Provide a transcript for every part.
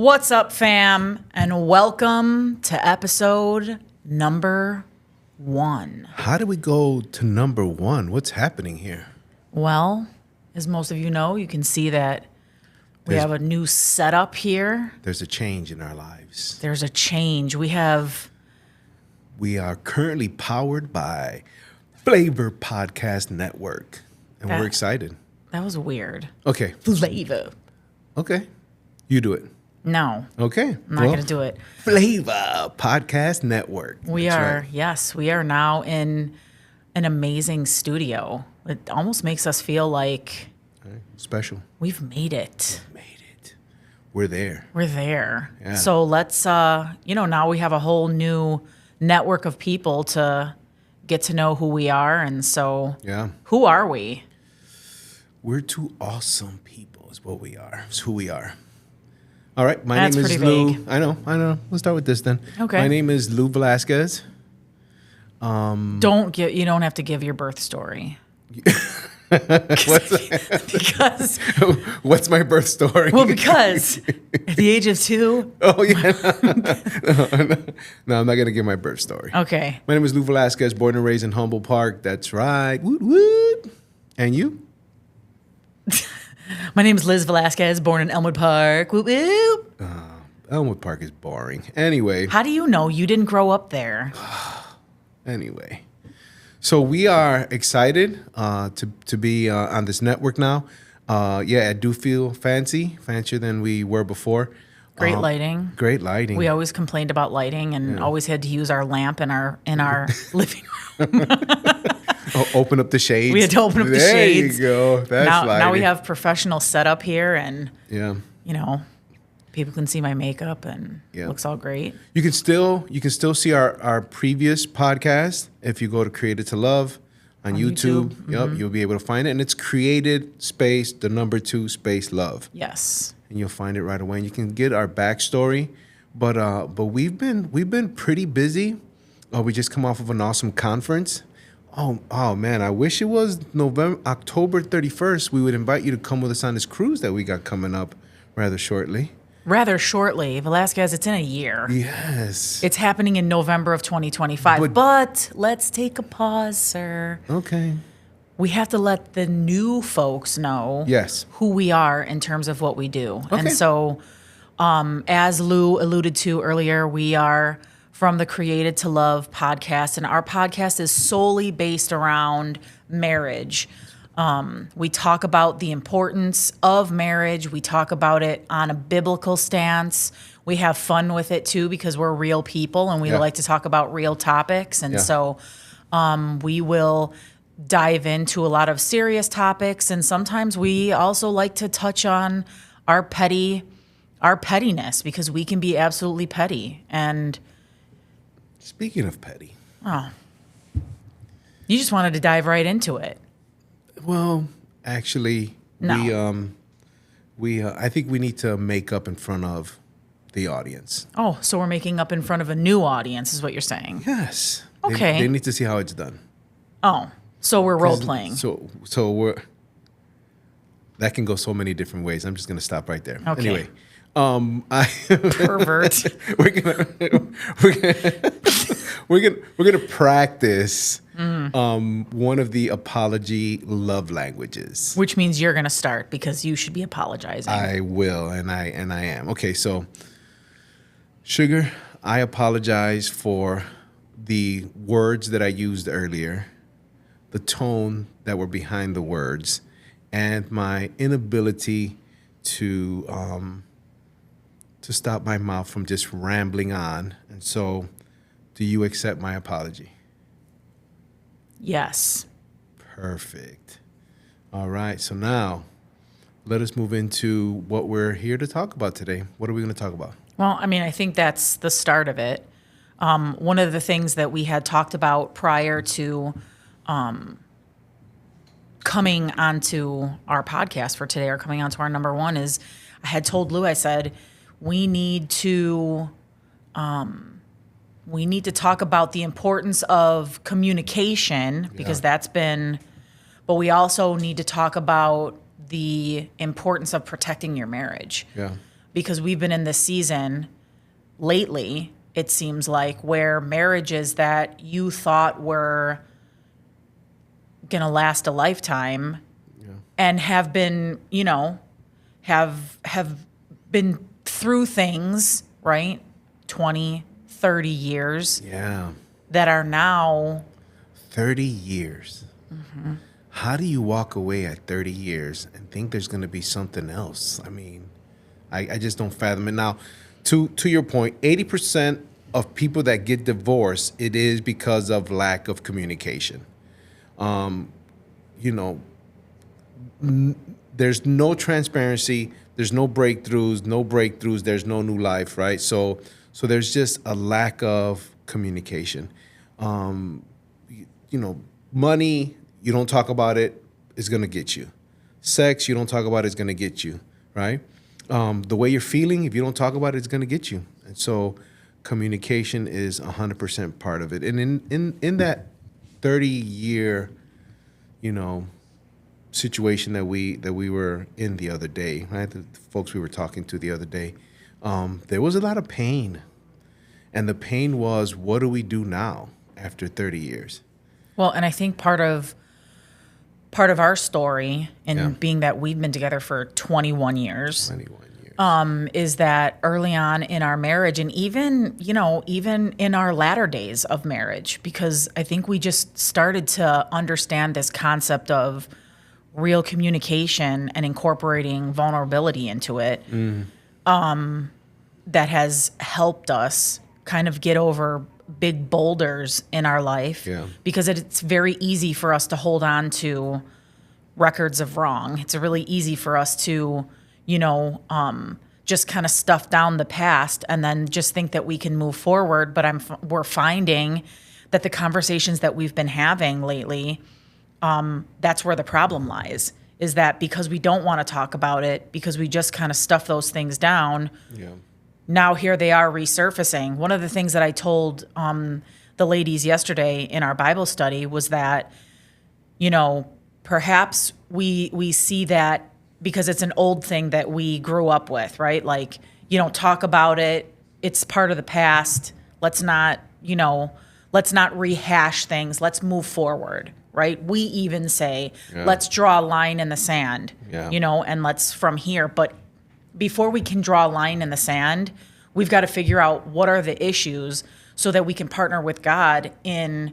What's up, fam? And welcome to episode number 1. How do we go to number 1? What's happening here? Well, as most of you know, you can see that we have a new setup here. There's a change in our lives. There's a change. We are currently powered by Flavapodcastnetwork, and we're excited. That was weird. Okay. Flavor. Okay. You do it. No. Okay. I'm not going to do it. Flavapodcastnetwork. We are now in an amazing studio. It almost makes us feel like special. we've made it. We're there. We're there. Yeah. So let's, now we have a whole new network of people to get to know who we are. And so, who are we? We're two awesome people is what we are. It's who we are. All right. My That's name is pretty Lou. vague. I know. We'll start with this then. Okay. My name is Lou Velasquez. You don't have to give your birth story. What's my birth story? Well, because at the age of 2. Oh, yeah. No, I'm not going to give my birth story. Okay. My name is Lou Velasquez, born and raised in Humboldt Park. That's right. Woot, woot. And you? My name is Liz Velasquez, born in Elmwood Park. Whoop, whoop. Elmwood Park is boring. Anyway. How do you know you didn't grow up there? Anyway. So we are excited to be on this network now. I do feel fancier than we were before. Great lighting. Great lighting. We always complained about lighting and always had to use our lamp in our living room. Open up the shades. We had to open up the shades. There you go. That's lighting. Now we have professional setup here, and yeah, people can see my makeup and it looks all great. You can still see our previous podcast if you go to Created2Love on YouTube. Mm-hmm. Yep, you'll be able to find it, and it's Created space the number 2 space love. Yes, and you'll find it right away. And you can get our backstory, but we've been pretty busy. We just come off of an awesome conference. Oh man, I wish it was October 31st. We would invite you to come with us on this cruise that we got coming up rather shortly. Velasquez, it's in a year. Yes. It's happening in November of 2025. But let's take a pause, sir. Okay. We have to let the new folks know who we are in terms of what we do. Okay. And so, as Lou alluded to earlier, we are from the Created2Love podcast, and our podcast is solely based around marriage. We talk about the importance of marriage. We talk about it on a biblical stance. We have fun with it too because we're real people and we like to talk about real topics. And so we will dive into a lot of serious topics, and sometimes we also like to touch on our pettiness because we can be absolutely petty. And speaking of petty. Oh. You just wanted to dive right into it. Well, actually, no. I think we need to make up in front of the audience. Oh, so we're making up in front of a new audience is what you're saying. Yes. Okay. They need to see how it's done. Oh, so we're role playing. So that can go so many different ways. I'm just going to stop right there. Okay. Anyway, pervert. we're gonna practice one of the apology love languages, which means you're gonna start because you should be apologizing. I will, and I am. Okay, so Sugar, I apologize for the words that I used earlier, the tone that were behind the words, and my inability to stop my mouth from just rambling on. And so, do you accept my apology? Yes. Perfect. All right. So now, let us move into what we're here to talk about today. What are we going to talk about? Well, I mean, I think that's the start of it. One of the things that we had talked about prior to coming onto our podcast for today, or coming onto our number 1, is I had told Lou, I said, we need to talk about the importance of communication because that's been, but we also need to talk about the importance of protecting your marriage. Yeah. because we've been in this season lately, it seems like, where marriages that you thought were going to last a lifetime and have been, have been through things, right? 20, 30 years. Yeah. That are now 30 years. Mm-hmm. How do you walk away at 30 years and think there's going to be something else? I mean, I just don't fathom it. Now, to your point, 80% of people that get divorced, it is because of lack of communication. There's no transparency. There's no breakthroughs. There's no new life, right? So there's just a lack of communication. Money, you don't talk about it, is going to get you. Sex, you don't talk about it, is going to get you, right? The way you're feeling, if you don't talk about it, it's going to get you. And so communication is 100% part of it. And in that 30-year, situation that we were in the other day, right? The folks we were talking to the other day, there was a lot of pain. And the pain was, what do we do now after 30 years? Well, and I think part of our story, being that we've been together for 21 years, is that early on in our marriage, and even in our latter days of marriage, because I think we just started to understand this concept of real communication and incorporating vulnerability into it, that has helped us kind of get over big boulders in our life, because it's very easy for us to hold on to records of wrong. It's really easy for us to, just kind of stuff down the past and then just think that we can move forward. But we're finding that the conversations that we've been having lately, that's where the problem lies, is that because we don't want to talk about it, because we just kind of stuff those things down, now here they are resurfacing. One of the things that I told the ladies yesterday in our Bible study was that, perhaps we see that because it's an old thing that we grew up with, right? Like, you don't talk about it. It's part of the past. Let's not rehash things. Let's move forward, right? We even say, let's draw a line in the sand, and let's from here. But before we can draw a line in the sand, we've got to figure out what are the issues so that we can partner with God in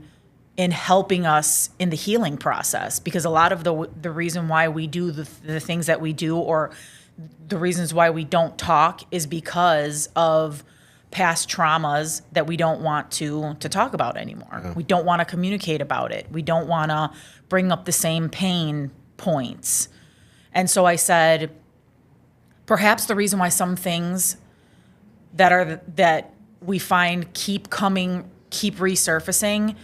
helping us in the healing process. Because a lot of the reason why we do the things that we do, or the reasons why we don't talk, is because of past traumas that we don't want to talk about anymore. We don't want to communicate about it. We don't want to bring up the same pain points. And so I said, perhaps the reason why some things that we find keep resurfacing,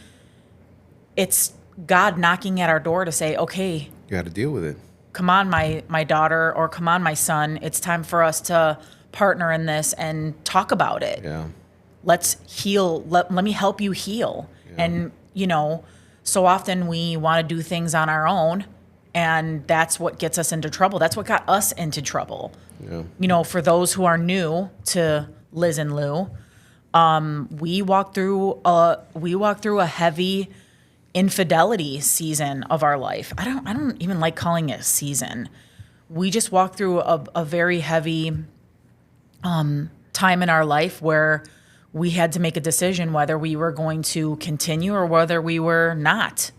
it's God knocking at our door to say, okay, you got to deal with it. Come on, my daughter, or come on, my son. It's time for us to partner in this and talk about it. Let's heal. Let me help you heal. And, so often we want to do things on our own, and that's what gets us into trouble. That's what got us into trouble. For those who are new to Liz and Lou, we walked through a heavy infidelity season of our life. I don't even like calling it a season. We just walked through a very heavy time in our life where we had to make a decision whether we were going to continue or whether we were not.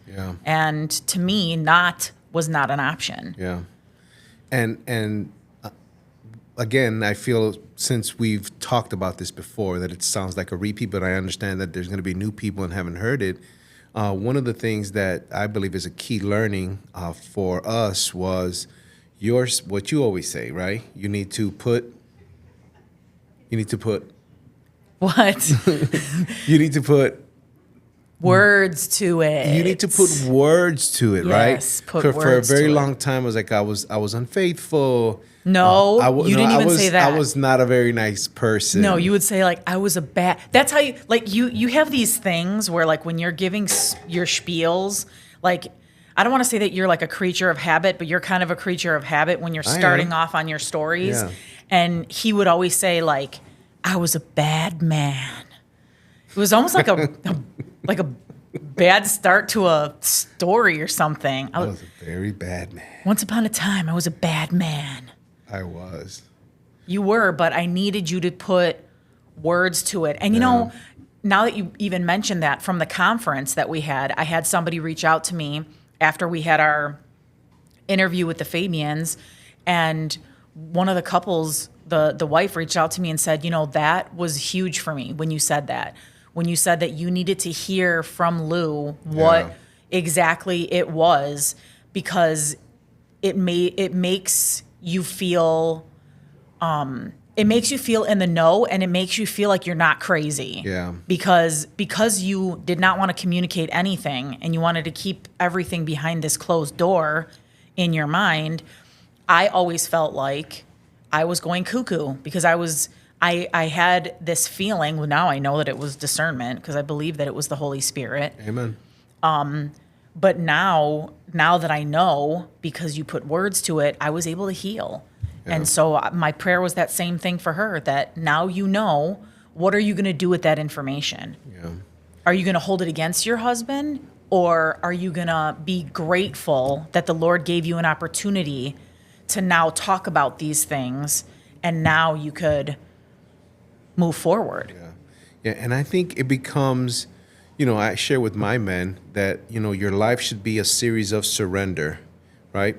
And to me, was not an option. And again, I feel, since we've talked about this before, that it sounds like a repeat, but I understand that there's going to be new people and haven't heard it. One of the things that I believe is a key learning for us was what you always say, right? You need to put what? You need to put words to it. You need to put words to it, yes, right? Put words for a very to long it. time, I was like, I was unfaithful. No, you didn't even say that. I was not a very nice person. No, you would say, like, I was a bad. That's how you, like, you have these things where, like, when you're giving your spiels, like, I don't want to say that you're like a creature of habit, but you're kind of a creature of habit when you're starting off on your stories. And he would always say, like, I was a bad man. It was almost like a bad start to a story or something. I was a very bad man. Once upon a time, I was a bad man. I was. You were, but I needed you to put words to it. And, you know, now that you even mentioned that, from the conference that we had, I had somebody reach out to me after we had our interview with the Fabians, and one of the couples, the wife, reached out to me and said, you know, that was huge for me when you said that. When you said that you needed to hear from Lou what exactly it was, because it makes you feel in the know, and it makes you feel like you're not crazy. Yeah. Because you did not want to communicate anything and you wanted to keep everything behind this closed door in your mind. I always felt like I was going cuckoo because I had this feeling. Well, now I know that it was discernment because I believe that it was the Holy Spirit. Amen. But now that I know, because you put words to it, I was able to heal. Yeah. And so my prayer was that same thing for her, that now you know, what are you going to do with that information? Yeah. Are you going to hold it against your husband, or are you going to be grateful that the Lord gave you an opportunity to now talk about these things, and now you could move forward? Yeah. Yeah, and I think it becomes, you know, I share with my men that, you know, your life should be a series of surrender, right?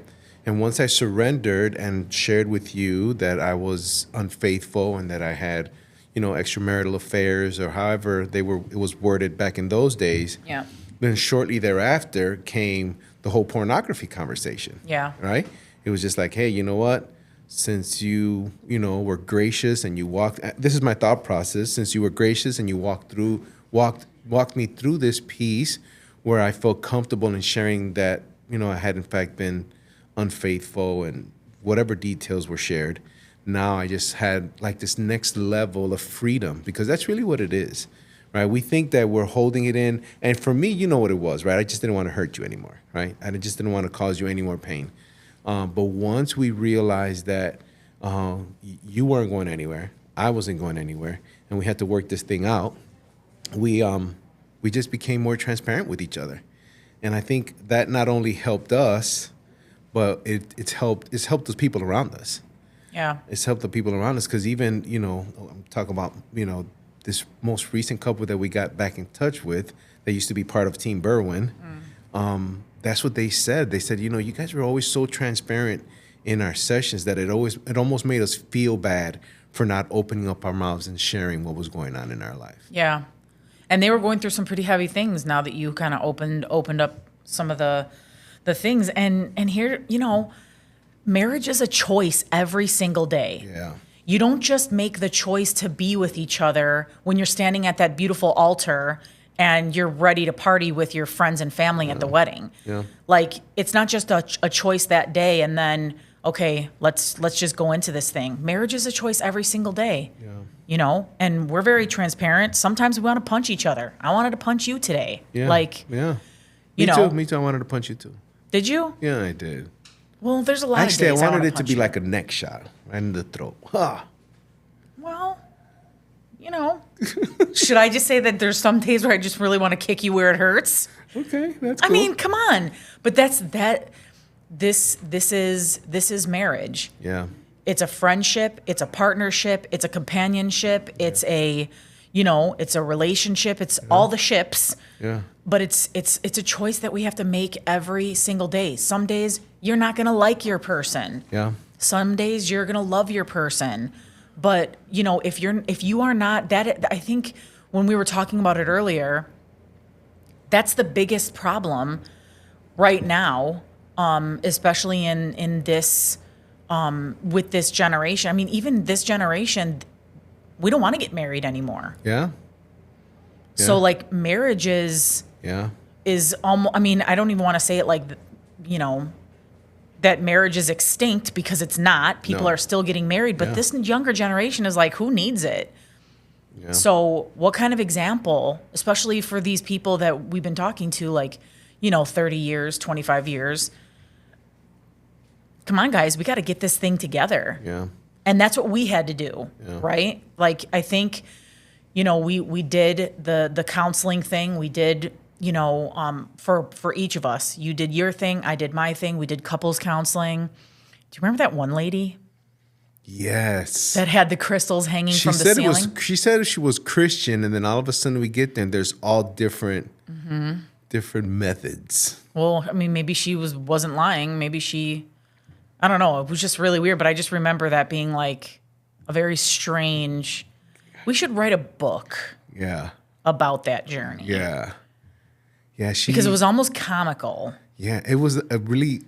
And once I surrendered and shared with you that I was unfaithful and that I had, you know, extramarital affairs, or however it was worded back in those days. Yeah. Then shortly thereafter came the whole pornography conversation. Yeah. Right? It was just like, hey, you know what? Since you know, were gracious and you walked, this is my thought process, since you were gracious and you walked me through this piece where I felt comfortable in sharing that, you know, I had in fact been unfaithful and whatever details were shared. Now I just had like this next level of freedom, because that's really what it is, right? We think that we're holding it in. And for me, you know what it was, right? I just didn't want to hurt you anymore, right? I just didn't want to cause you any more pain. But once we realized that you weren't going anywhere, I wasn't going anywhere, and we had to work this thing out, we just became more transparent with each other. And I think that not only helped us, but it's helped those people around us. Yeah. It's helped the people around us, because even, you know, I'm talking about, you know, this most recent couple that we got back in touch with that used to be part of Team Berwyn. That's what they said. They said, you know, you guys were always so transparent in our sessions that it almost made us feel bad for not opening up our mouths and sharing what was going on in our life. Yeah. And they were going through some pretty heavy things now that you kind of opened up some of the things. And here, you know, marriage is a choice every single day. Yeah. You don't just make the choice to be with each other when you're standing at that beautiful altar and you're ready to party with your friends and family at the wedding. Yeah. Like, it's not just a choice that day and then, okay, let's just go into this thing. Marriage is a choice every single day. Yeah. You know, and we're very transparent. Sometimes we want to punch each other. I wanted to punch you today. Yeah. Like, yeah. You Me know. too. Me too. I wanted to punch you too. Did you? Yeah, I did. Well, there's a lot Actually, of days I wanted wanna it to punch be you. like a neck shot right in the throat. Ha! Well, you know, should I just say that there's some days where I just really want to kick you where it hurts? Okay, that's cool. I mean, come on. But that's that. This is marriage. Yeah. It's a friendship. It's a partnership. It's a companionship. It's a, you know, it's a relationship. It's all the ships. Yeah. But it's a choice that we have to make every single day. Some days you're not going to like your person. Yeah. Some days you're going to love your person. But, you know, if you are not that, I think when we were talking about it earlier, that's the biggest problem right now, especially in this, with this generation. I mean, even this generation, we don't want to get married anymore. Yeah. So like marriage is almost, I mean, I don't even want to say it like, you know, that marriage is extinct, because it's not. People are still getting married, but this younger generation is like, who needs it? Yeah. So what kind of example, especially for these people that we've been talking to, like, you know, 30 years, 25 years, come on, guys, we got to get this thing together. Yeah. And that's what we had to do, right? Like, I think, we did the counseling thing. We did, for each of us. You did your thing. I did my thing. We did couples counseling. Do you remember that one lady Yes. that had the crystals hanging from the ceiling? She said she was Christian, and then all of a sudden we get there and there's all different methods. Well, I mean, maybe she wasn't lying. Maybe I don't know. It was just really weird. But I just remember that being like a very strange. We should write a book. Yeah. About that journey. Yeah. Yeah. Because it was almost comical. Yeah. It was a really,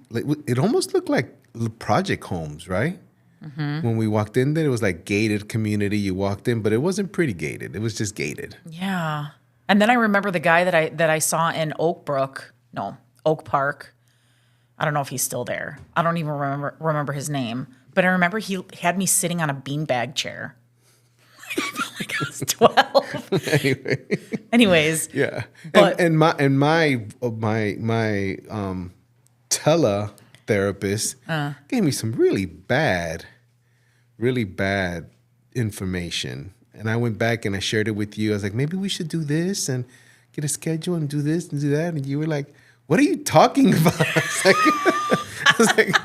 it almost looked like project homes, right? When we walked in there, it was like gated community. You walked in, but it wasn't pretty gated. It was just gated. Yeah. And then I remember the guy that I saw in Oak Park. I don't know if he's still there. I don't even remember his name. But I remember he had me sitting on a beanbag chair. I felt like I was 12. Anyways. Yeah. But, and my teletherapist gave me some really bad information. And I went back and I shared it with you. I was like, maybe we should do this and get a schedule and do this and do that. And you were like, what are you talking about? I was like,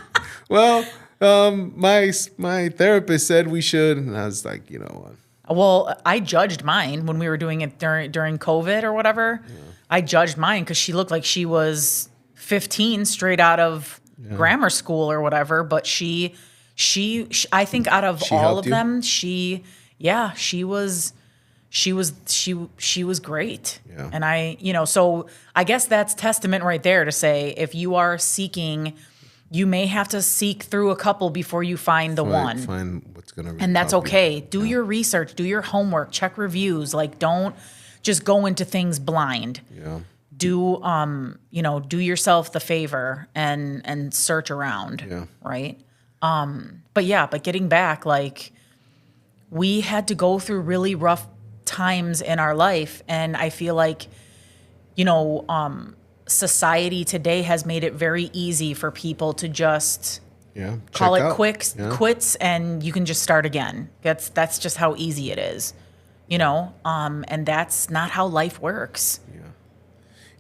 well, my therapist said we should. And I was like, Well, I judged mine when we were doing it during COVID or whatever. Yeah. I judged mine because she looked like she was 15 straight out of grammar school or whatever. But she I think out of all of them, she was great. Yeah. And so I guess that's testament right there to say, if you are seeking, you may have to seek through a couple before you find the one. Find what's going to really and that's okay. Do your research, do your homework, check reviews. Like, don't just go into things blind. Yeah. Do do yourself the favor and search around. Yeah. Right. But getting back, like, we had to go through really rough times in our life. And I feel like, society today has made it very easy for people to just call it quits, and you can just start again. That's just how easy it is, and that's not how life works. Yeah.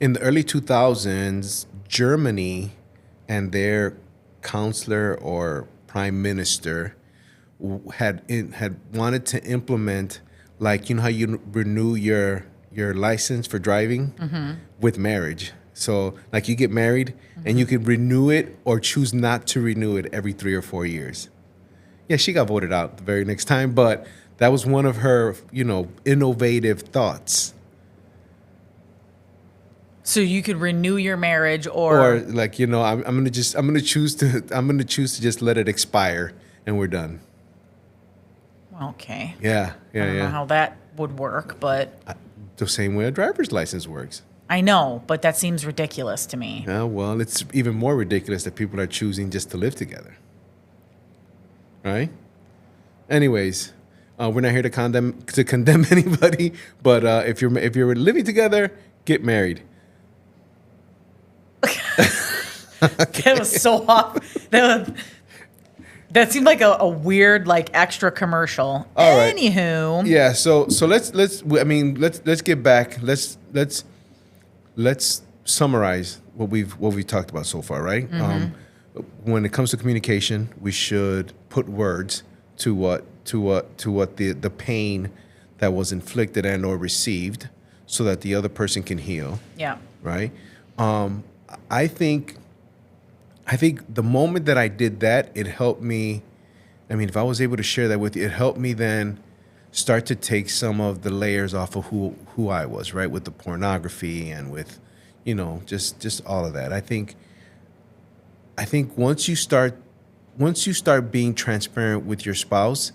In the early 2000s, Germany and their counselor or prime minister had wanted to implement, like, how you renew your license for driving with marriage. So, like, you get married and you can renew it or choose not to renew it every 3 or 4 years. Yeah, she got voted out the very next time, but that was one of her, innovative thoughts. So you could renew your marriage, or like, I'm gonna choose to just let it expire and we're done. Okay. Yeah. I don't know how that would work, but the same way a driver's license works. I know, but that seems ridiculous to me. Yeah, well, it's even more ridiculous that people are choosing just to live together. Right? Anyways, we're not here to condemn anybody, but if you're living together, get married. That was so off. That seemed like a weird, like, extra commercial. All right. Anywho. Yeah. So let's get back. Let's summarize what we've talked about so far, right? When it comes to communication, we should put words to what the pain that was inflicted and or received, so that the other person can heal. Yeah. Right. I think the moment that I did that, it helped me. I mean, if I was able to share that with you, it helped me then start to take some of the layers off of who I was, right? With the pornography and with, just all of that. I think once you start being transparent with your spouse,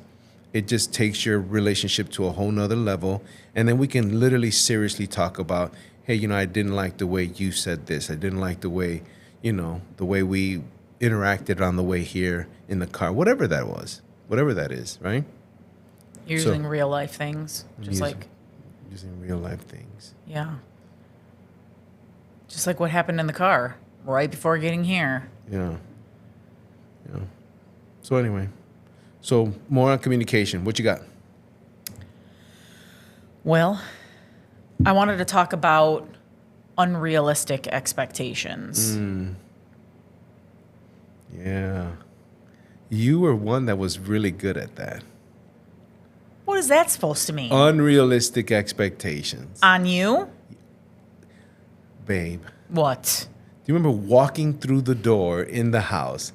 it just takes your relationship to a whole nother level. And then we can literally seriously talk about, hey, I didn't like the way you said this. I didn't like the way, the way we interacted on the way here in the car, whatever that was, whatever that is, right? Using real life things, using real life things. Yeah. Just like what happened in the car right before getting here. Yeah. So anyway, So more on communication. What you got? Well, I wanted to talk about unrealistic expectations. Yeah. You were one that was really good at that. What is that supposed to mean? Unrealistic expectations. On you? Babe, What? do you remember walking through the door in the house?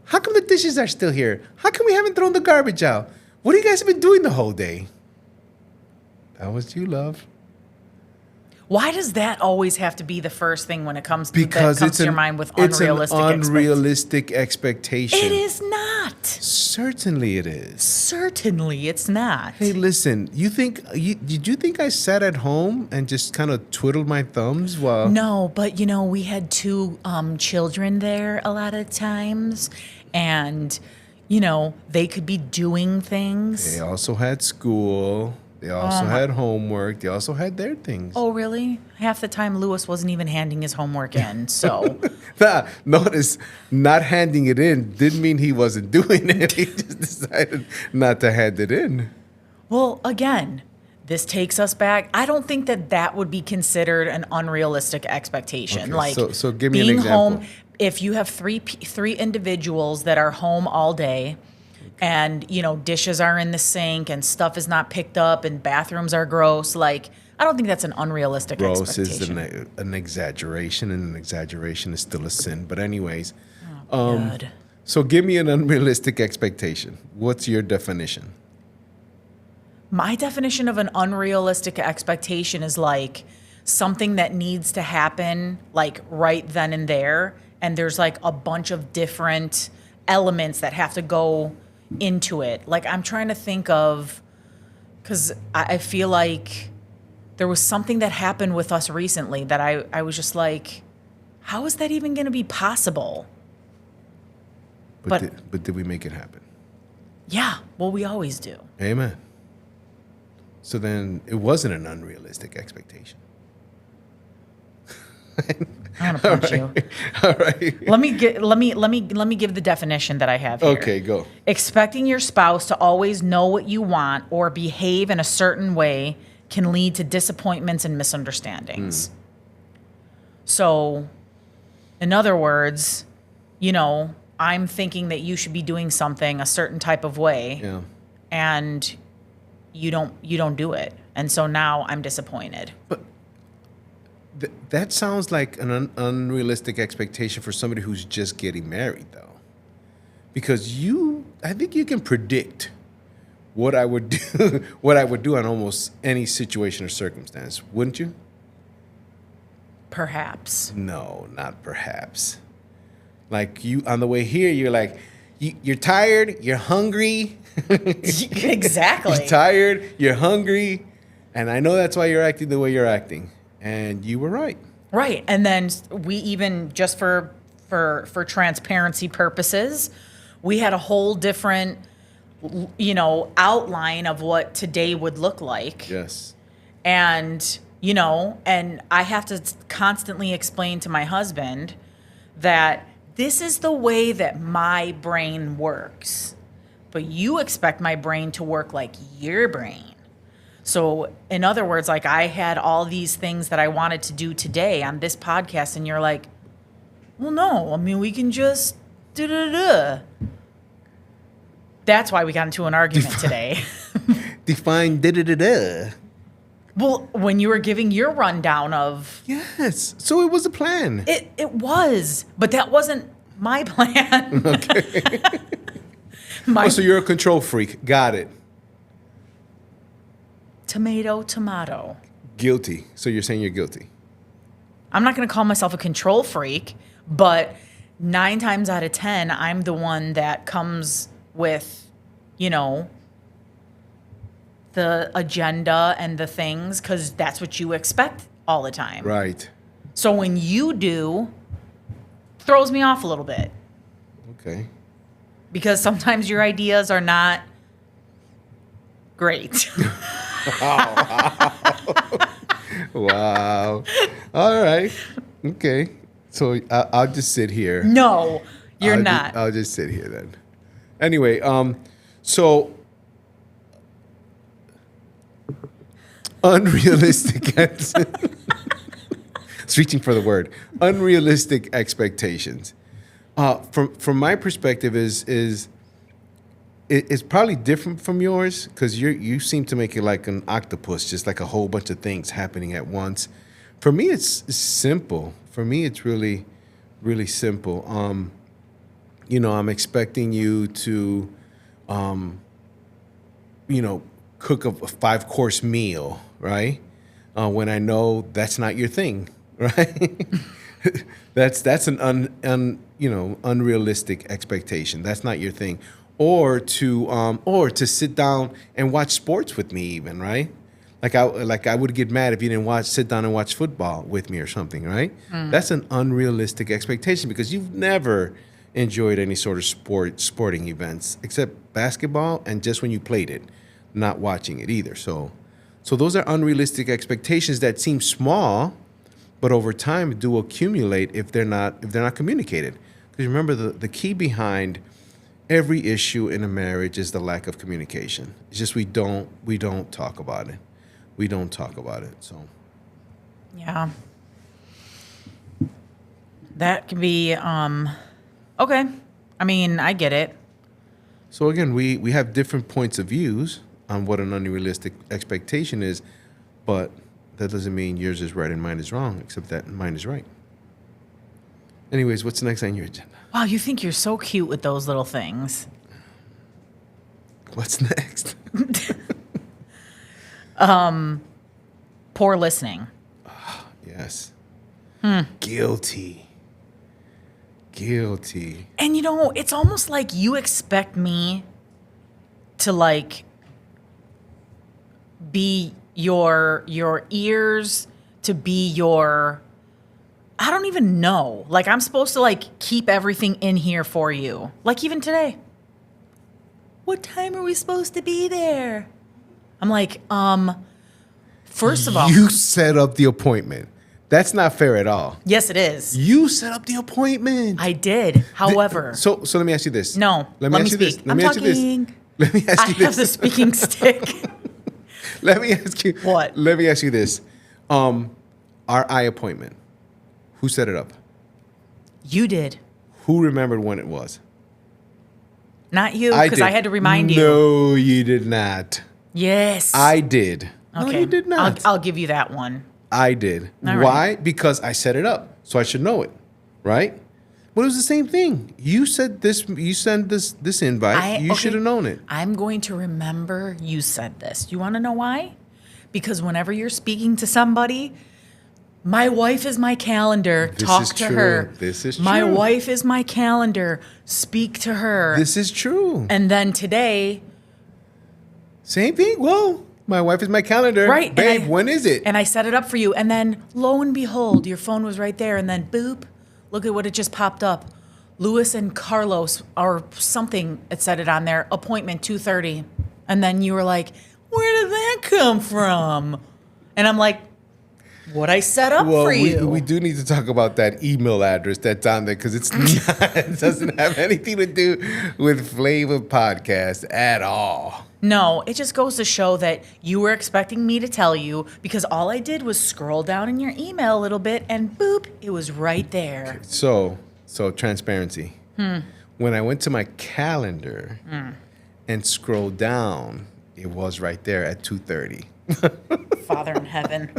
How come the dishes are still here? How come we haven't thrown the garbage out? What have you guys been doing the whole day? That was you, love. Why does that always have to be the first thing when it comes to your mind with it's unrealistic an unrealistic expectation. It is not. Certainly it is. Certainly it's not. Hey, listen, did you think I sat at home and just kind of twiddled my thumbs while... No, but we had two children there a lot of times, and they could be doing things. They also had school. They also had homework. They also had their things. Oh, really? Half the time Lewis wasn't even handing his homework in, so... Notice, not handing it in didn't mean he wasn't doing it. He just decided not to hand it in. Well, again, this takes us back. I don't think that would be considered an unrealistic expectation. Okay, so give me an being example. home, if you have three individuals that are home all day, and dishes are in the sink and stuff is not picked up and bathrooms are gross, I don't think that's an unrealistic expectation. Gross is an exaggeration, and an exaggeration is still a sin. But anyways, God. So give me an unrealistic expectation. What's your definition? My definition of an unrealistic expectation is something that needs to happen right then and there, and there's a bunch of different elements that have to go into it. I'm trying to think of, because I feel like there was something that happened with us recently that I was just how is that even going to be possible? But did we make it happen? Yeah, well, we always do. Amen. So then it wasn't an unrealistic expectation. I'm gonna punch you. All right. Let me give the definition that I have here. Okay, go. Expecting your spouse to always know what you want or behave in a certain way can lead to disappointments and misunderstandings. So, in other words, I'm thinking that you should be doing something a certain type of way, Yeah. and you don't do it, and so now I'm disappointed. But that sounds like an unrealistic expectation for somebody who's just getting married, though. Because I think you can predict what I would do on almost any situation or circumstance, wouldn't you? Perhaps. No, not perhaps. You on the way here, you're you're tired, you're hungry. Exactly. You're tired, you're hungry, and I know that's why you're acting the way you're acting. And you were right. Right. And then we even, just for transparency purposes, we had a whole different, outline of what today would look like. Yes. And, and I have to constantly explain to my husband that this is the way that my brain works. But you expect my brain to work like your brain. So, in other words, I had all these things that I wanted to do today on this podcast, and you're like, well, no, we can just da-da-da. That's why we got into an argument today. Define da-da-da-da. Well, when you were giving your rundown of... Yes. So it was a plan. It was, but that wasn't my plan. Okay. So you're a control freak. Got it. Tomato. Guilty. So you're saying you're guilty. I'm not going to call myself a control freak, but 9 times out of 10, I'm the one that comes with, the agenda and the things, because that's what you expect all the time. Right. So when you do, throws me off a little bit. Okay. Because sometimes your ideas are not great. Wow. All right. Okay. So I'll just sit here. No, you're not. I'll just sit here then. Anyway, So unrealistic. It's reaching for the word. Unrealistic expectations. From my perspective, is it's probably different from yours because you seem to make it like an octopus, just like a whole bunch of things happening at once. For me, it's simple. For me, it's really, really simple. I'm expecting you to, cook a 5-course meal, right? When I know that's not your thing, right? that's an unrealistic expectation. That's not your thing. Or to sit down and watch sports with me, even, right? Like I would get mad if you didn't sit down and watch football with me or something, right? That's an unrealistic expectation because you've never enjoyed any sort of sporting events except basketball and just when you played it, not watching it either. So those are unrealistic expectations that seem small, but over time do accumulate if they're not communicated. Because remember, the key behind every issue in a marriage is the lack of communication. It's just we don't talk about it. We don't talk about it. So yeah, that can be okay. I mean, I get it. So again, we have different points of views on what an unrealistic expectation is, but that doesn't mean yours is right and mine is wrong, except that mine is right. Anyways, what's next on your agenda? Wow, you think you're so cute with those little things. What's next? Poor listening. Yes. Guilty. And it's almost like you expect me to be your ears, to be your, I don't even know. Like I'm supposed to keep everything in here for you. Like even today. What time are we supposed to be there? I'm like, first of all, you set up the appointment. That's not fair at all. Yes, it is. You set up the appointment. I did. However, so let me ask you this. No, let me ask you speak. this. Let me ask you this. Let me ask you this. I have the speaking stick. Let me ask you. What? Let me ask you this. Our eye appointment. Who set it up? You did. Who remembered when it was? Not you, because I had to remind you. No, you did not. Yes. I did. Okay. No, you did not. I'll give you that one. I did. All Why? right. Because I set it up, so I should know it, right? But it was the same thing. You said this. You sent this invite. You should have known it. I'm going to remember you said this. You want to know why? Because whenever you're speaking to somebody, my wife is my calendar. Talk to her. This is true. My wife is my calendar. Speak to her. This is true. And then today, same thing. Well, my wife is my calendar. Right. Babe, when is it? And I set it up for you. And then lo and behold, your phone was right there. And then boop, look at what it just popped up. Louis and Carlos or something, it said it on there, appointment 2:30. And then you were like, where did that come from? And I'm like, what I set up for you. We do need to talk about that email address that's on there because it doesn't have anything to do with Flavor Podcast at all. No, it just goes to show that you were expecting me to tell you because all I did was scroll down in your email a little bit and boop, it was right there. So transparency. When I went to my calendar and scrolled down, it was right there at 2:30. Father in heaven.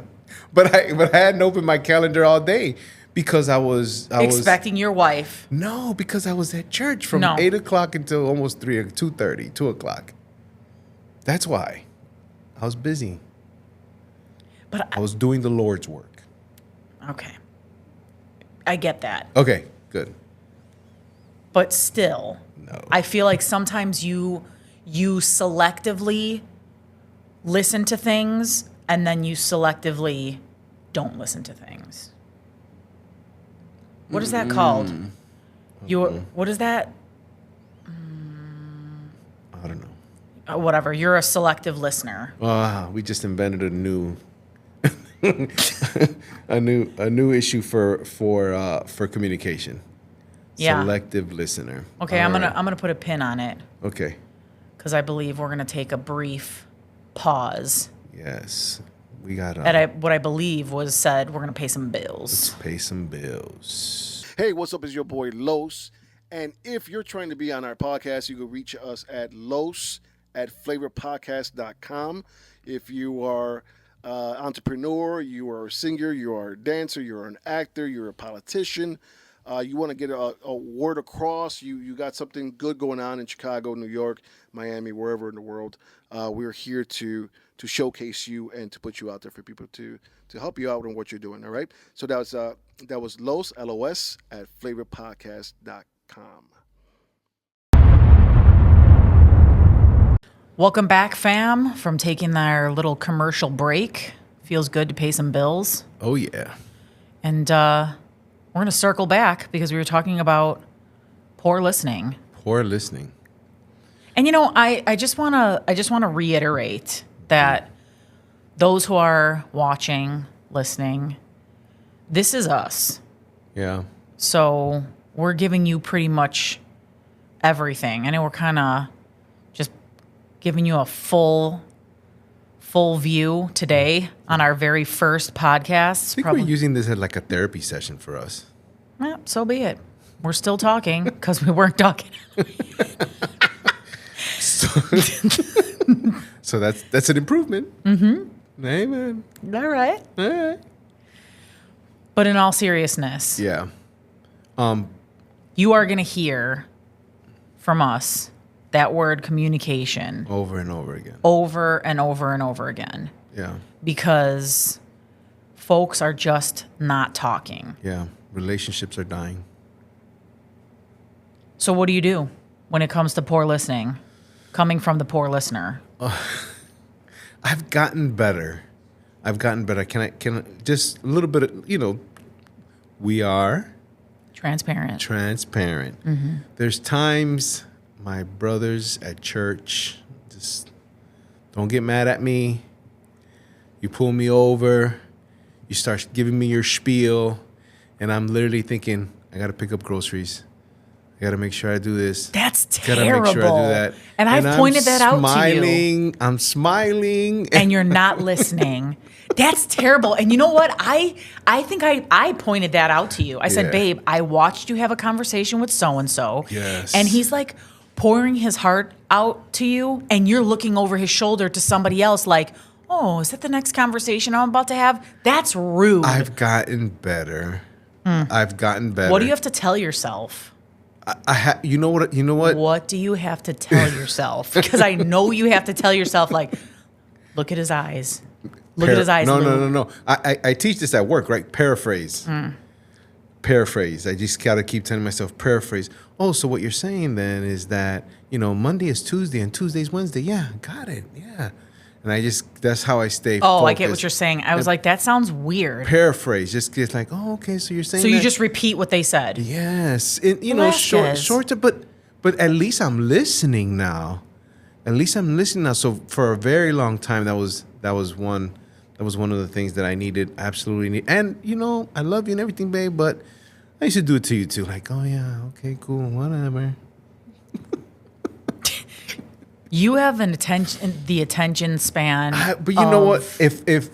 But I hadn't opened my calendar all day because I was expecting your wife. No, because I was at church from 8 o'clock until almost 2:30, 2 o'clock. That's why. I was busy. But I was doing the Lord's work. Okay. I get that. Okay, good. But still, no. I feel like sometimes you selectively listen to things and then you selectively don't listen to things. What is that called? What is that? I don't know. Whatever. You're a selective listener. We just invented a new a new issue for communication. Yeah. Selective listener. Okay, I'm gonna put a pin on it. Okay. because I believe we're going to take a brief pause. Yes. We got What I believe was said, we're going to pay some bills. Let's pay some bills. Hey, what's up? It's your boy Los. And if you're trying to be on our podcast, you can reach us at Flavapodcastnetwork. If you are an entrepreneur, you are a singer, you are a dancer, you're an actor, you're a politician, you want to get a word across, you got something good going on in Chicago, New York, Miami, wherever in the world, we're here to showcase you and to put you out there for people to help you out in what you're doing, all right? So that was Los, L-O-S, at Flavapodcast.com. Welcome back, fam, from taking our little commercial break. Feels good to pay some bills. Oh, yeah. And we're going to circle back because we were talking about poor listening. Poor listening. And, I just want to reiterate that those who are watching, listening, this is us. Yeah. So we're giving you pretty much everything. I know we're kind of just giving you a full view today on our very first podcast. I think we're using this as like a therapy session for us. So be it. We're still talking because we weren't talking. So that's an improvement. Mm-hmm. Amen. All right. All right. But in all seriousness, Yeah. you are going to hear from us that word communication Over and over again. over and over and over again Yeah. because folks are just not talking. Yeah. Relationships are dying. So what do you do when it comes to poor listening, coming from the poor listener? I've gotten better. Can I just a little bit of, we are Transparent. transparent. There's times my brothers at church just don't get mad at me. You pull me over, you start giving me your spiel, and I'm literally thinking, I got to pick up groceries. I got to make sure I do this. That's Gotta terrible. make sure I do that. And I've pointed that out to you. I'm smiling. And you're not listening. That's terrible. And you know what? I think I pointed that out to you. I said, Yeah. babe, I watched you have a conversation with so-and-so. Yes. And he's like pouring his heart out to you. And you're looking over his shoulder to somebody else like, oh, is that the next conversation I'm about to have? That's rude. I've gotten better. I've gotten better. What do you have to tell yourself? You know what? What do you have to tell yourself? Because I know you have to tell yourself, like, look at his eyes. Look at his eyes. Lou. No. I teach this at work, right? Paraphrase. Paraphrase. I just gotta keep telling myself paraphrase. Oh, so what you're saying then is that Monday is Tuesday and Tuesday's Wednesday. Yeah, got it. Yeah, and that's how I stay. Oh, focused. I get what you're saying. I was like, that sounds weird. Paraphrase. Just get like, oh, okay. So you're saying. So you that? just repeat what they said. Yes, Velasquez. short, but at least I'm listening now. So for a very long time, that was one of the things that I absolutely need. And I love you and everything, babe, but I used to do it to you too. Like, oh yeah, okay, cool, whatever. You have the attention span. But you know what? If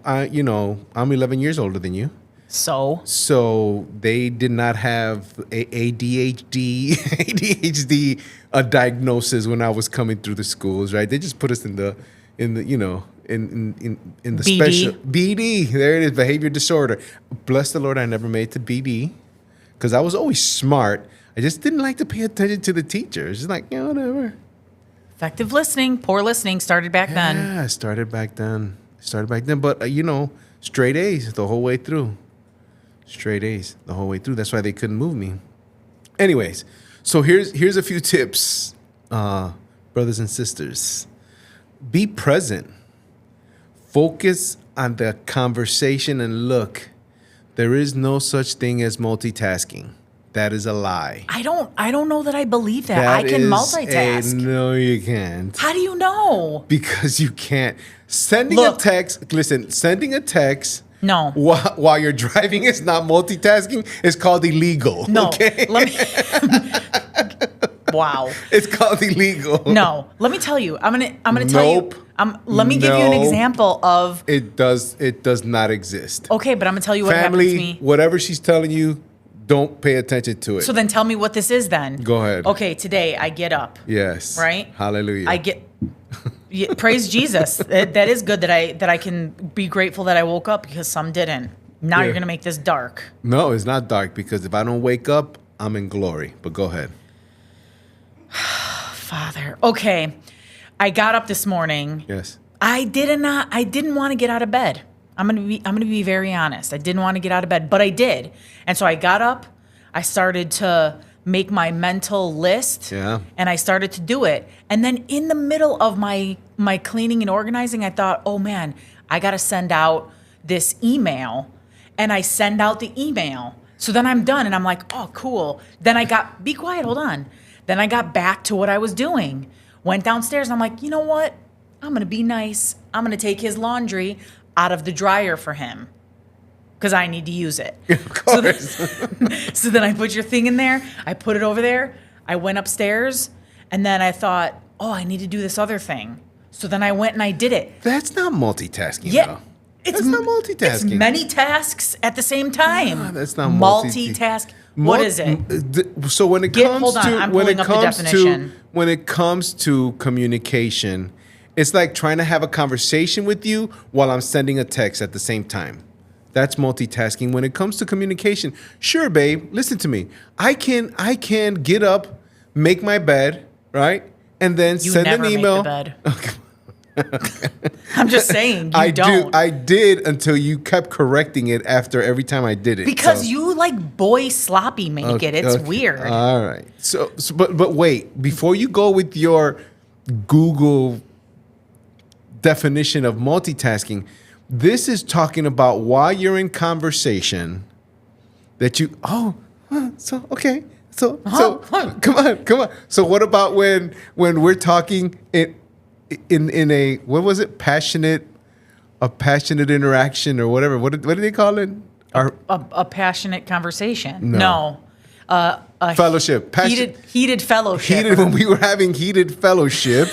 I'm 11 years older than you. So they did not have ADHD diagnosis when I was coming through the schools, right? They just put us in the the BD. special BD. There it is, behavior disorder. Bless the Lord, I never made it to BD because I was always smart. I just didn't like to pay attention to the teachers. It's like, whatever. Effective listening, poor listening started back then. Yeah, started back then. But straight A's the whole way through. That's why they couldn't move me. Anyways, so here's a few tips, brothers and sisters. Be present. Focus on the conversation and look. There is no such thing as multitasking. That is a lie. I don't know that I believe that. I can multitask. No, you can't. How do you know? Because you can't. Sending a text. No. While you're driving is not multitasking. It's called illegal. No. Okay? Let me. Wow. It's called illegal. No, let me tell you. I'm gonna tell Nope. you. Let me give you an No. example of. It does not exist. Okay, but I'm gonna tell you what happened to Family, me. whatever she's telling you, don't pay attention to it. So then tell me what this is then. Go ahead. Okay, today I get up. Yes. Right? Hallelujah. I get praise Jesus. That is good that I can be grateful that I woke up because some didn't. Now Yeah. you're gonna make this dark. No, it's not dark because if I don't wake up, I'm in glory. But go ahead. Father. Okay. I got up this morning. Yes. I didn't want to get out of bed. I'm gonna be very honest. I didn't want to get out of bed, but I did. And so I got up, I started to make my mental list. Yeah. And I started to do it. And then in the middle of my cleaning and organizing, I thought, oh man, I gotta send out this email. And I send out the email. So then I'm done and I'm like, oh, cool. Then be quiet, hold on. Then I got back to what I was doing. Went downstairs and I'm like, you know what? I'm gonna be nice. I'm gonna take his laundry out of the dryer for him because I need to use it. Of course. So then I put your thing in there. I put it over there. I went upstairs and then I thought, oh, I need to do this other thing. So then I went and I did it. That's not multitasking. Yeah. Though. It's That's not multitasking. It's many tasks at the same time. No, that's not multitask. What is it? So when it comes Hold on, to I'm when pulling it up the comes definition. to when it comes to communication, it's like trying to have a conversation with you while I'm sending a text at the same time. That's multitasking. When it comes to communication, sure, babe, listen to me. I can get up, make my bed, right? And then You send never an email. make the bed. I'm just saying, you don't. I did until you kept correcting it after every time I did it. Because So- you like boy sloppy make it. It's Okay. weird. All right. So but wait, before you go with your Google definition of multitasking, this is talking about while you're in conversation that you okay. So come on. So what about when we're talking in a what was it? Passionate interaction or whatever. What do they call it? A passionate conversation. No. Fellowship. Heated fellowship. When we were having heated fellowship,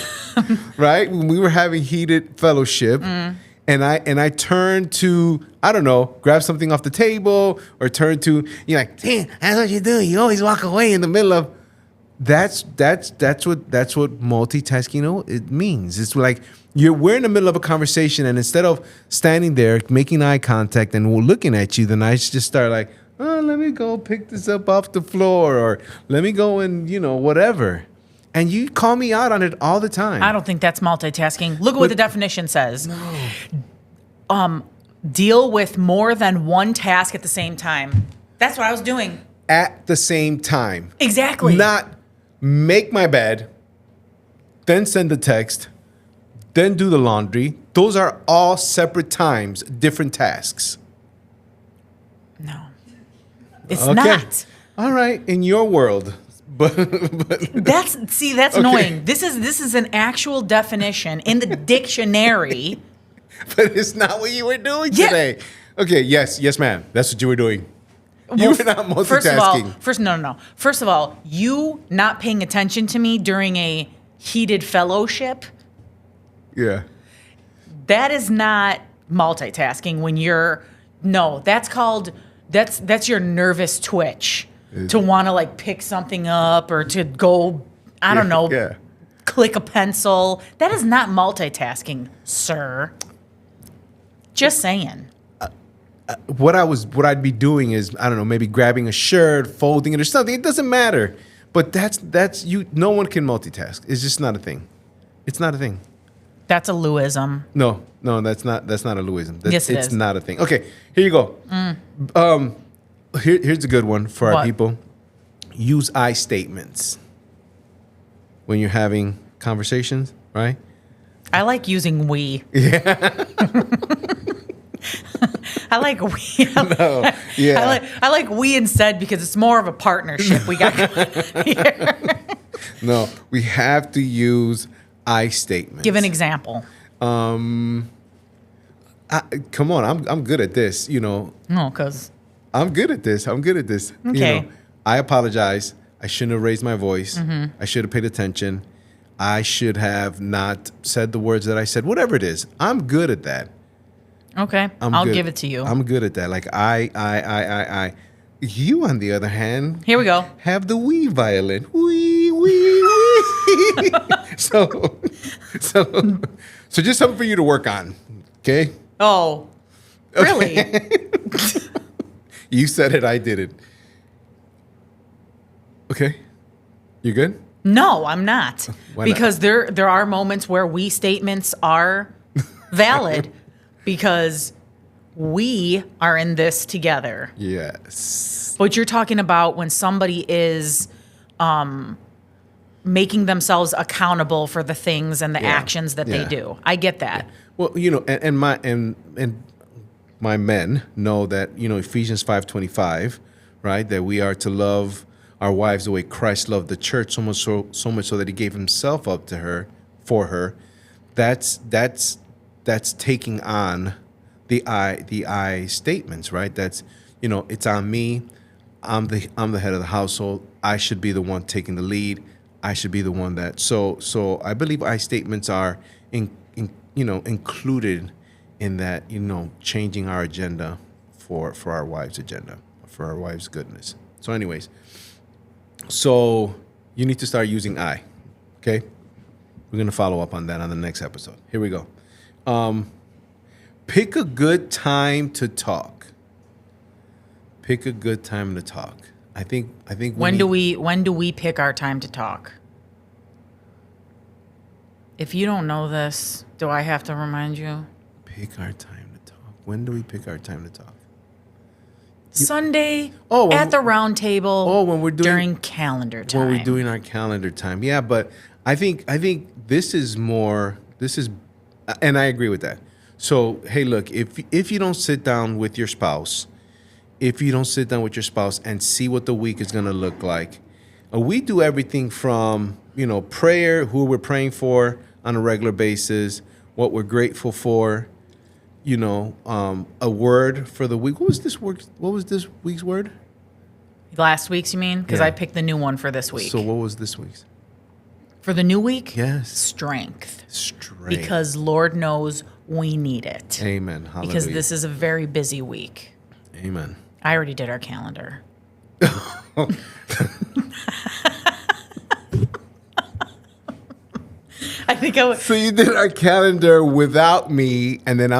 right? When we were having heated fellowship, and I turned to, I don't know, grab something off the table or turn to, you're like, damn, that's what you do. You always walk away in the middle of. That's what multitasking it means. It's like we're in the middle of a conversation, and instead of standing there making eye contact and looking at you, then I just start like, oh, let me go pick this up off the floor, or let me go and whatever. And you call me out on it all the time. I don't think that's multitasking. Look at what the definition says. No. Deal with more than one task at the same time. That's what I was doing. At the same time. Exactly. Not make my bed, then send the text, then do the laundry. Those are all separate times, different tasks. No. It's not. All right, in your world. But That's okay. Annoying. This is an actual definition in the dictionary. But it's not what you were doing today. Okay, yes, ma'am. That's what you were doing. You were not multitasking. First of all, you not paying attention to me during a heated fellowship. Yeah. That is not multitasking when that's your nervous twitch to want to like pick something up or to go, I don't know, click a pencil. That is not multitasking, sir. Just saying. What I'd be doing is, I don't know, maybe grabbing a shirt, folding it or something. It doesn't matter. But that's you. No one can multitask. It's just not a thing. It's not a thing. That's a Louism. No, that's not a Louism. Yes, it it's is. not a thing. Okay, here you go. Here's a good one for our people. Use I statements when you're having conversations, right? I like using we. Yeah. I like we. No, yeah. I like we instead because it's more of a partnership we got going here. No, we have to use I statements. Give an example. Come on, I'm good at this. No, because I'm good at this. Okay. I apologize. I shouldn't have raised my voice. I should have paid attention. I should have not said the words that I said. Whatever it is, I'm good at that. Okay, I'll give it to you. I'm good at that. Like I. You, on the other hand, Here we go. have the wee violin. Wee, wee, wee. so just something for you to work on. Okay? Oh, really? You said it, I did it. Okay? You good? No, I'm not. Why not? Because there are moments where we statements are valid because we are in this together. Yes. But you're talking about when somebody is making themselves accountable for the things and the actions that they do. I get that. Well, and my men know that, Ephesians 5:25, right? That we are to love our wives the way Christ loved the church, so much so that he gave himself up to her, for her. That's taking on the I statements, right? That's, it's on me. I'm the head of the household. I should be the one taking the lead. I should be the one that. So I believe I statements are included in that, changing our agenda for our wives' agenda, for our wives' goodness. So anyways, so you need to start using I, okay? We're going to follow up on that on the next episode. Here we go. Pick a good time to talk. Pick a good time to talk. I think When do we pick our time to talk? If you don't know this, do I have to remind you? Pick our time to talk. When do we pick our time to talk? Sunday when at the round table. When we're doing during calendar time. When we're doing our calendar time. Yeah, but I think this is more. This is, and I agree with that. So hey, look, if you don't sit down with your spouse, and see what the week is going to look like, we do everything from prayer, who we're praying for on a regular basis, what we're grateful for, a word for the week. What was this week's word? Last week's, you mean? Because Yeah. I picked the new one for this week. So what was this week's? For the new week? Yes. Strength. Strength. Because Lord knows we need it. Amen. Hallelujah. Because this is a very busy week. Amen. I already did our calendar. I think I was. So you did our calendar without me, and then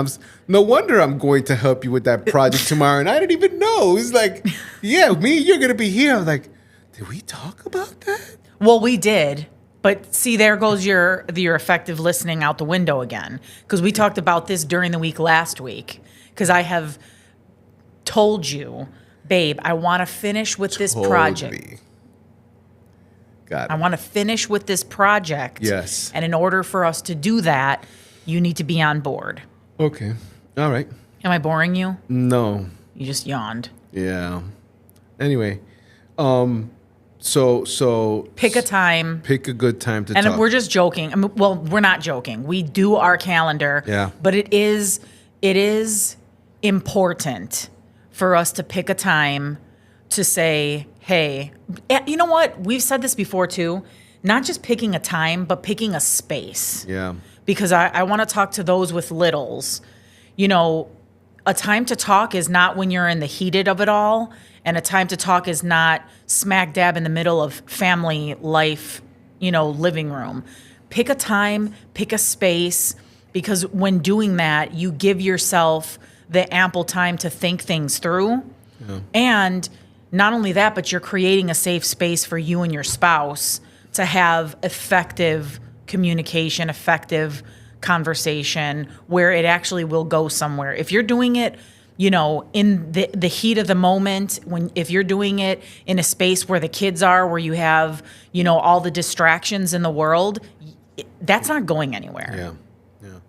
no wonder I'm going to help you with that project tomorrow, and I didn't even know. It's like, yeah, you're going to be here. I was like, did we talk about that? Well, we did. But see, there goes your effective listening out the window again. Because we talked about this during the week last week. Because I have told you, babe, I want to finish with this project. Me. Got it. I want to finish with this project. Yes. And in order for us to do that, you need to be on board. Okay. All right. Am I boring you? No. You just yawned. Yeah. Anyway, so Pick a time. pick a good time to And talk. we're just joking. I mean, well, we're not joking. We do our calendar. Yeah. But it is important for us to pick a time to say, hey, you know what? We've said this before too. Not just picking a time, but picking a space. Yeah. Because I want to talk to those with littles. A time to talk is not when you're in the heated of it all. And a time to talk is not smack dab in the middle of family life, living room. Pick a time, pick a space, because when doing that, you give yourself the ample time to think things through. Yeah. And not only that, but you're creating a safe space for you and your spouse to have effective communication, effective conversation where it actually will go somewhere. If you're doing it, in the heat of the moment, if you're doing it in a space where the kids are, where you have, all the distractions in the world, that's not going anywhere. Yeah. Yeah.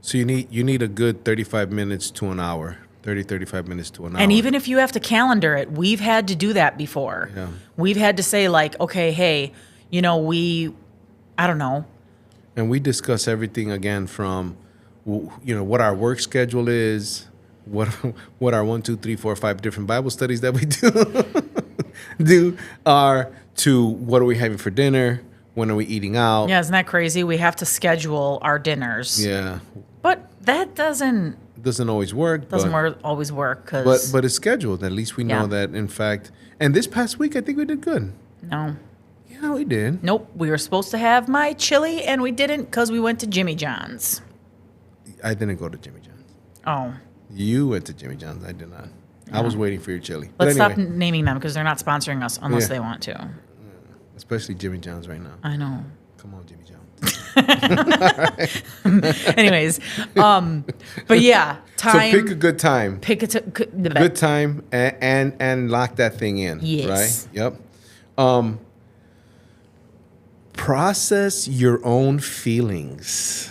So you need a good 35 minutes to an hour. 35 minutes to an hour. And even if you have to calendar it, we've had to do that before. Yeah. We've had to say like, okay, hey, I don't know. And we discuss everything again from, what our work schedule is, what our 1, 2, 3, 4, 5 different Bible studies that we do. to what are we having for dinner? When are we eating out? Yeah, isn't that crazy? We have to schedule our dinners. Yeah. But that doesn't Always work. always work because But it's scheduled. At least we know that, in fact. And this past week, I think we did good. no. Yeah, we did. Nope. We were supposed to have my chili and we didn't because we went to Jimmy John's. I didn't go to Jimmy John's. Oh. You went to Jimmy John's. I did not. I was waiting for your chili. Let's But stop naming them because they're not sponsoring us unless they want to. Especially Jimmy John's right now. I know. Come on, Jimmy John's. Anyways, but yeah, time. So pick a good time. The Good time and lock that thing in. Yes. Right? Yep. Process your own feelings.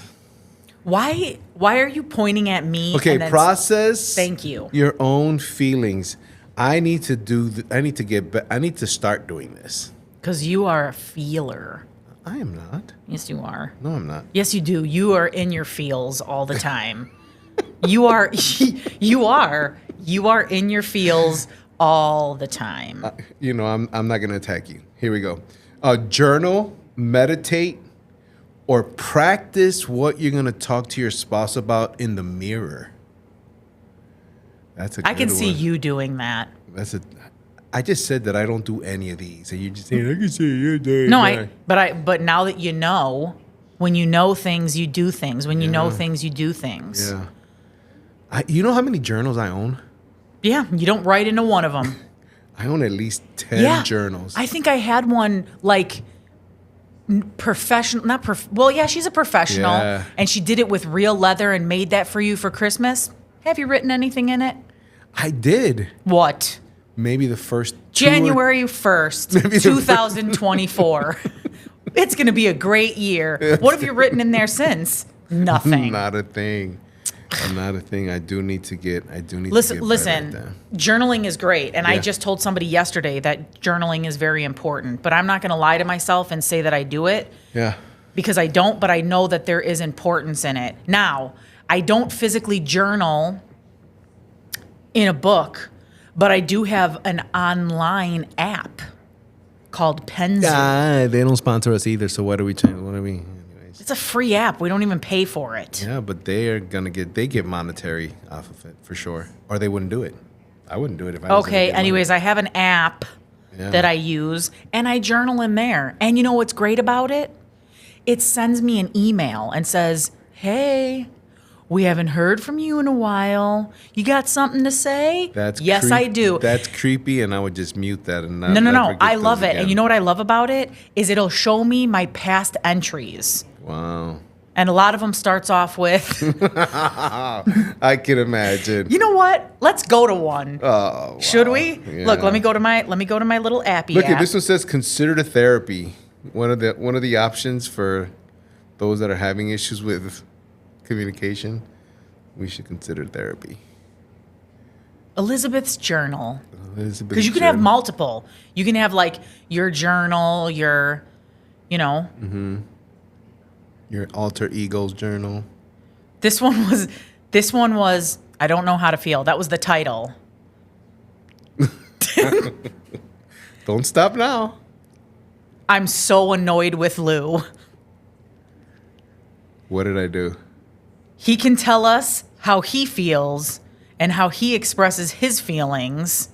Why are you pointing at me? Okay, and then process. Thank you. Your own feelings. I need to start doing this. Because you are a feeler. I am not. Yes, you are. No, I'm not. Yes, you do. You are in your feels all the time. You are in your feels all the time. I'm not going to attack you. Here we go. Journal, meditate, or practice what you're going to talk to your spouse about in the mirror. That's a good I can see one. you doing that. I just said that I don't do any of these, and you're just saying I can see you doing. No, but now that you know, when you know things, you do things. When you know things, you do things. Yeah. You know how many journals I own? Yeah, you don't write into one of them. I own at least 10 journals. I think I had one like professional, she's a professional, and she did it with real leather and made that for you for Christmas. Have you written anything in it? I did. What? Maybe the first January 1st, 2024. It's going to be a great year. What have you written in there since? Nothing. Not a thing. Not a thing. I do need to get. Listen. better at that. Journaling is great, and I just told somebody yesterday that journaling is very important. But I'm not going to lie to myself and say that I do it. Yeah. Because I don't, but I know that there is importance in it. Now, I don't physically journal in a book, but I do have an online app called Penzu. They don't sponsor us either. So what are we? Anyways. It's a free app. We don't even pay for it. Yeah, but they get monetary off of it for sure, or they wouldn't do it. I wouldn't do it if I. Okay. Anyways, I have an app that I use, and I journal in there. And you know what's great about it? It sends me an email and says, "Hey, we haven't heard from you in a while. You got something to say?" Yes, I do. That's creepy, and I would just mute that and not. No. I love it. And you know what I love about it is it'll show me my past entries. Wow. And a lot of them starts off with. I can imagine. You know what? Let's go to one. Oh, wow. Should we? Yeah. Look, let me go to my little appy. Look app. at this one says consider the therapy. One of the options for those that are having issues with communication, we should consider therapy. Elizabeth's journal. Because you can have multiple. You can have like your journal, your. Mm-hmm. Your alter ego's journal. This one was I don't know how to feel. That was the title. Don't stop now. I'm so annoyed with Lou. What did I do? He can tell us how he feels and how he expresses his feelings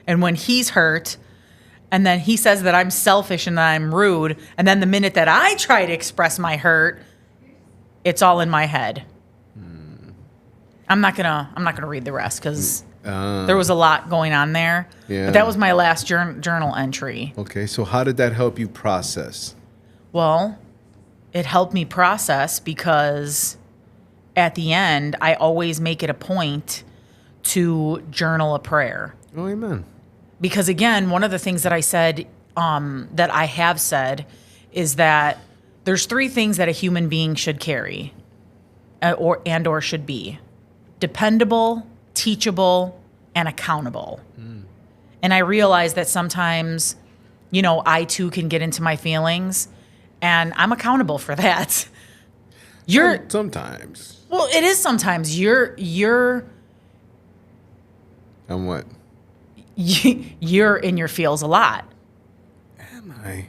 and when he's hurt. And then he says that I'm selfish and that I'm rude. And then the minute that I try to express my hurt, it's all in my head. I'm not gonna read the rest because there was a lot going on there. Yeah. But that was my last journal entry. Okay, so how did that help you process? Well, it helped me process because at the end, I always make it a point to journal a prayer. Oh, amen. Because again, one of the things that I said, that I have said, is that there's 3 things that a human being should carry, or should be: dependable, teachable, and accountable. And I realize that sometimes, I too can get into my feelings, and I'm accountable for that. Sometimes. Well, it is sometimes. You're. And what? you're in your feels a lot. Am I?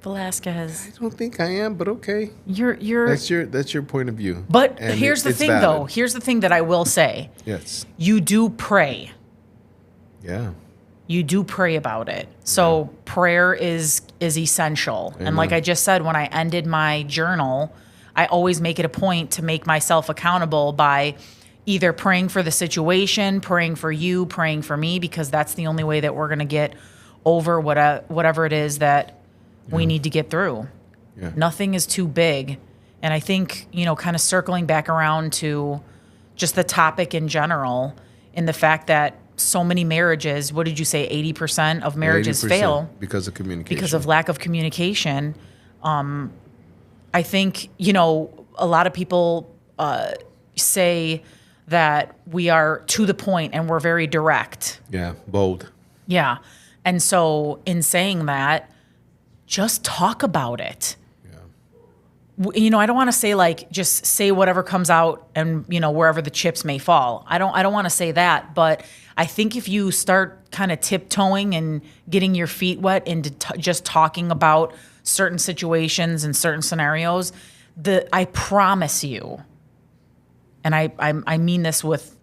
Velasquez, I don't think I am, but okay. you're. That's your point of view. But And here's the it's thing, valid. though. Here's the thing that I will say. Yes. You do pray. Yeah. You do pray about it. So prayer is essential. And like I just said, when I ended my journal, I always make it a point to make myself accountable by either praying for the situation, praying for you, praying for me, because that's the only way that we're going to get over whatever it is that we need to get through. Yeah. Nothing is too big. And I think, kind of circling back around to just the topic in general, in the fact that so many marriages, what did you say, 80% of marriages 80% fail because of communication. because of lack of communication. I think, a lot of people say that we are to the point and we're very direct. Yeah, bold. Yeah. And so in saying that, just talk about it. Yeah. I don't want to say like just say whatever comes out and wherever the chips may fall. I don't want to say that, but I think if you start kind of tiptoeing and getting your feet wet into just talking about certain situations and certain scenarios, I promise you, and I mean this with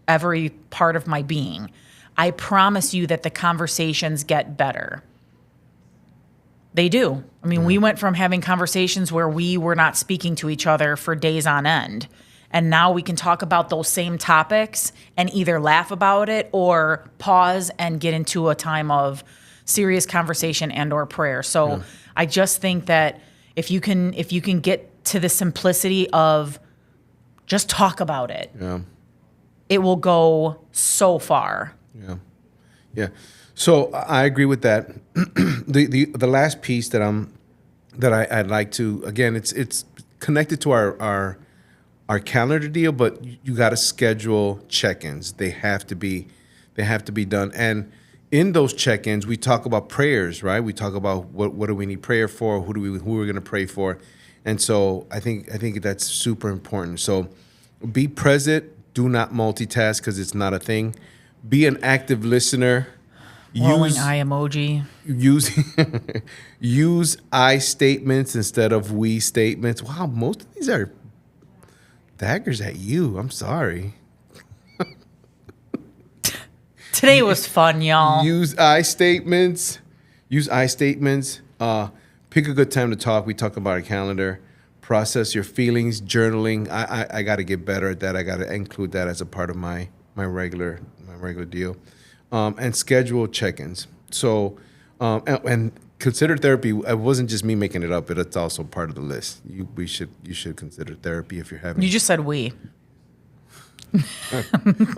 every part of my being, I promise you that the conversations get better. They do. I mean, we went from having conversations where we were not speaking to each other for days on end. And now we can talk about those same topics and either laugh about it or pause and get into a time of serious conversation and or prayer. So I just think that if you can get to the simplicity of just talk about it, it will go so far. Yeah. Yeah. So I agree with that. The last piece that I'd like to, again, it's connected to our calendar deal, but you got to schedule check-ins. They have to be done. And in those check-ins, we talk about prayers, right? We talk about what do we need prayer for? Who we're going to pray for? And so I think that's super important. So be present. Do not multitask because it's not a thing. Be an active listener. Rolling eye emoji. Use I statements instead of we statements. Wow, most of these are daggers at you. I'm sorry. Today was fun, y'all. Use I statements. Pick a good time to talk. We talk about our calendar. Process your feelings. Journaling. I got to get better at that. I got to include that as a part of my regular deal. And schedule check-ins. So, and consider therapy. It wasn't just me making it up, but it's also part of the list. You should consider therapy if you're having. You just said we.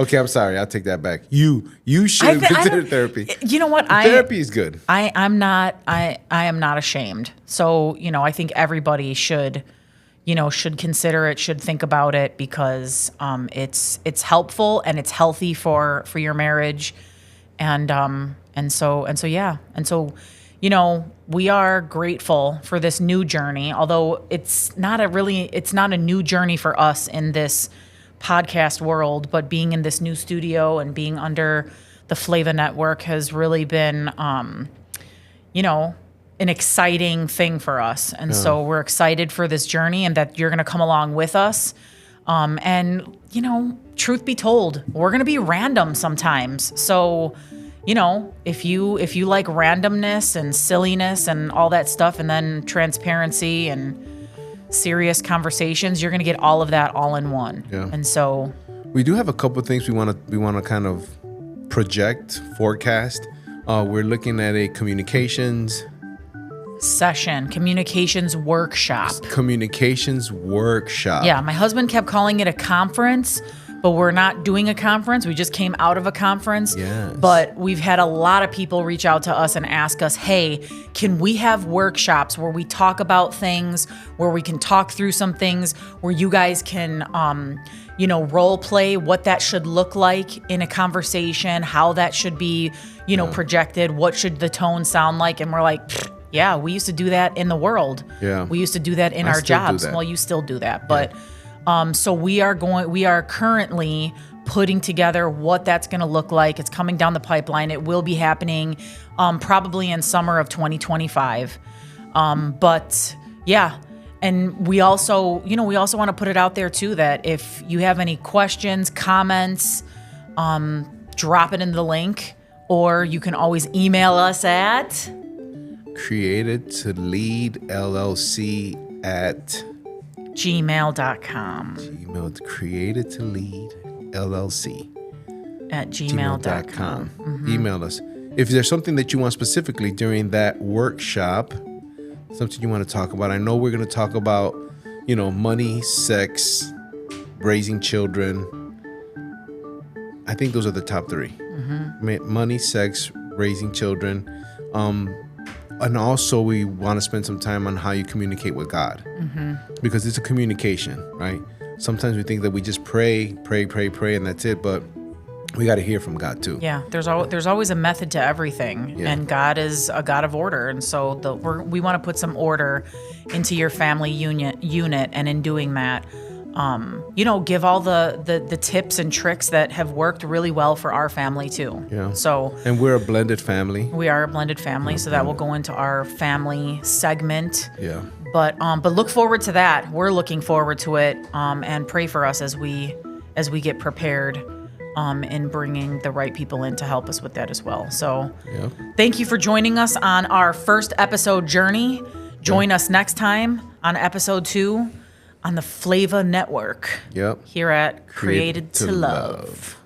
Okay, I'm sorry. I'll take that back. You should consider therapy. You know what? Therapy is good. I am not ashamed. So, I think everybody should consider it, should think about it because it's helpful and it's healthy for your marriage. And so we are grateful for this new journey, although it's not a new journey for us in this podcast world, but being in this new studio and being under the Flava Network has really been, an exciting thing for us. And so we're excited for this journey and that you're going to come along with us. And truth be told, we're going to be random sometimes. So, if you like randomness and silliness and all that stuff, and then transparency and serious conversations, you're going to get all of that all in one. Yeah. And so we do have a couple of things we want to kind of project, forecast. We're looking at a communications workshop. Yeah, my husband kept calling it a conference, but we're not doing a conference. We just came out of a conference. Yes. But we've had a lot of people reach out to us and ask us, hey, can we have workshops where we talk about things, where we can talk through some things, where you guys can, role play what that should look like in a conversation, how that should be, projected, what should the tone sound like? And we're like, yeah, we used to do that in the world. Yeah. We used to do that in our jobs. Well, you still do that. But so we are currently putting together what that's going to look like. It's coming down the pipeline. It will be happening probably in summer of 2025. But yeah, and we also want to put it out there too that if you have any questions, comments, drop it in the link, or you can always email us at Created2Lead LLC at gmail.com. Created2Lead LLC at gmail.com. Email us. If there's something that you want specifically during that workshop, something you want to talk about. I know we're going to talk about, money, sex, raising children. I think those are the top three. Money, sex, raising children. And also we want to spend some time on how you communicate with God. Because it's a communication, right? Sometimes we think that we just pray, and that's it. But we got to hear from God too. Yeah, there's always a method to everything, and God is a God of order, and so we want to put some order into your family unit, and in doing that, give all the tips and tricks that have worked really well for our family too. Yeah. So, and we're a blended family. We are a blended family, so that will go into our family segment. Yeah. But look forward to that. We're looking forward to it, and pray for us as we get prepared. In bringing the right people in to help us with that as well. So Thank you for joining us on our first episode journey. Join us next time on episode 2 on the Flava Network. Yep. Here at Created to Love.